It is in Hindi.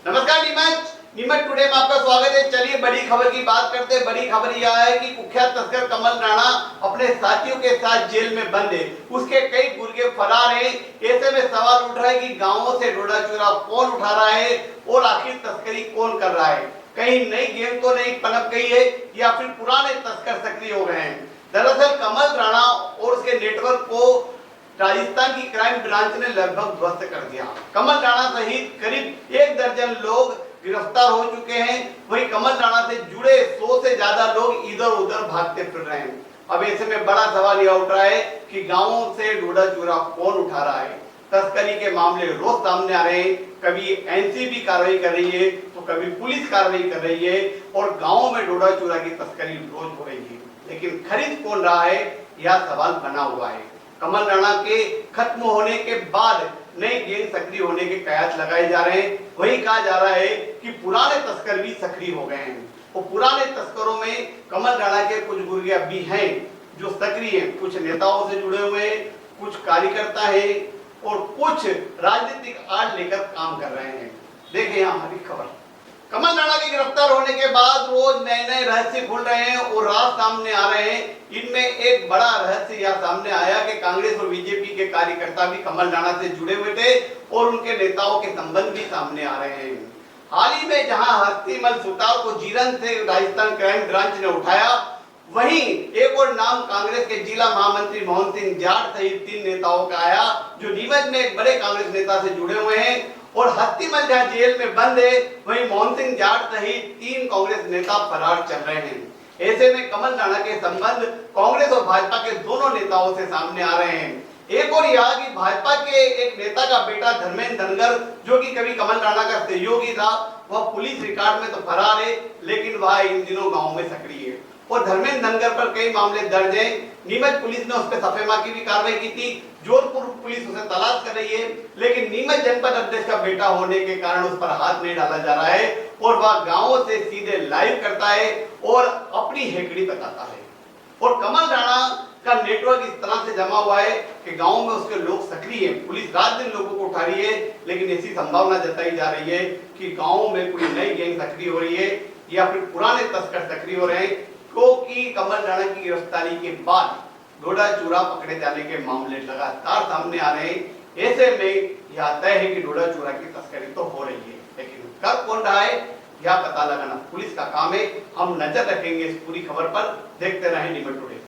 नमस्कार नीमच टुडे में आपका स्वागत है। चलिए बड़ी खबर की बात करते हैं। बड़ी खबर यह है कि कुख्यात तस्कर कमल राणा अपने साथियों के साथ जेल में बंद है। उसके कई गुर्गे फरार हैं। ऐसे में सवाल उठ रहा है कि गांवों से डोडा चूरा कौन उठा रहा है और आखिर तस्करी कौन कर रहा है। कहीं नई गेम तो नहीं पनप गई है या फिर पुराने तस्कर सक्रिय हो गए हैं। दरअसल कमल राणा और उसके नेटवर्क को राजस्थान की क्राइम ब्रांच ने लगभग ध्वस्त कर दिया। कमल राणा सहित करीब 1 दर्जन लोग गिरफ्तार हो चुके हैं। वहीं कमल राणा से जुड़े 100 से ज्यादा लोग इधर उधर भागते फिर रहे हैं। अब ऐसे में बड़ा सवाल यह उठ रहा है कि गांवों से डोडा चूरा कौन उठा रहा है। तस्करी के मामले रोज सामने आ रहे हैं। कभी एनसीबी कार्रवाई कर रही है तो कभी पुलिस कार्रवाई कर रही है और गाँव में डोडा चूरा की तस्करी रोज हो रही है। लेकिन खरीद कौन रहा है यह सवाल बना हुआ है। कमल राणा के खत्म होने के बाद नई गैंग सक्रिय होने के कयास लगाए जा रहे हैं। वही कहा जा रहा है कि पुराने तस्कर भी सक्रिय हो गए हैं और पुराने तस्करों में कमल राणा के कुछ गुर्गे अभी हैं जो सक्रिय हैं। कुछ नेताओं से जुड़े हुए हैं, कुछ कार्यकर्ता हैं और कुछ राजनीतिक आड़ लेकर काम कर रहे हैं। देखें यहाँ हमारी खबर। कमल राणा के गिरफ्तार होने के बाद रोज नए नए रहस्य खुल रहे हैं और राज सामने आ रहे हैं। इनमें एक बड़ा रहस्य यह सामने आया कि कांग्रेस और बीजेपी के कार्यकर्ता भी कमल राणा से जुड़े हुए थे और उनके नेताओं के संबंध भी सामने आ रहे हैं। हाल ही में जहां हस्तीमल सुतार को जीरन से राजस्थान क्राइम ब्रांच ने उठाया, वहीं एक और नाम कांग्रेस के जिला महामंत्री मोहन सिंह जाट सहित 3 नेताओं का आया जो नीमच में एक बड़े कांग्रेस नेता से जुड़े हुए हैं। और हस्तीमल जहां जेल में बंद है वहीं मोहन सिंह जाट सहित 3 कांग्रेस नेता फरार चल रहे हैं। ऐसे में कमल राणा के संबंध कांग्रेस और भाजपा के दोनों नेताओं से सामने आ रहे हैं। एक और यह कि भाजपा के एक नेता का बेटा धर्मेंद्र धनगर जो कि कभी कमल राणा का सहयोगी था, वह पुलिस रिकॉर्ड में तो फरार है लेकिन वह इन दिनों गांव में सक्रिय है और धर्मेंद्र धनगर पर कई मामले दर्ज हैं। नीमच पुलिस ने उस पर छापेमारी की भी कार्रवाई की थी। जोधपुर पुलिस उसे तलाश कर रही है लेकिन नीमच जनपद अध्यक्ष का बेटा होने के कारण उस पर हाथ नहीं डाला जा रहा है और वह गांवों से सीधे लाइव करता है और अपनी हेकड़ी बताता है। और कमल राणा का नेटवर्क इस तरह से जमा हुआ है कि गांव में उसके लोग सक्रिय हैं। पुलिस रात दिन लोगों को उठा रही है लेकिन ऐसी संभावना जताई जा रही है कि गांव में कोई नई गैंग सक्रिय हो रही है या फिर पुराने तस्कर सक्रिय हो रहे हैं, क्योंकि कमल राणा की गिरफ्तारी के बाद डोडा चूरा पकड़े जाने के मामले लगातार सामने आ रहे हैं। ऐसे में यह तय है कि डोडा चूरा की तस्करी तो हो रही है लेकिन कर कौन रहा है यह पता लगाना पुलिस का काम है। हम नजर रखेंगे इस पूरी खबर पर। देखते रहें नीमच टुडे।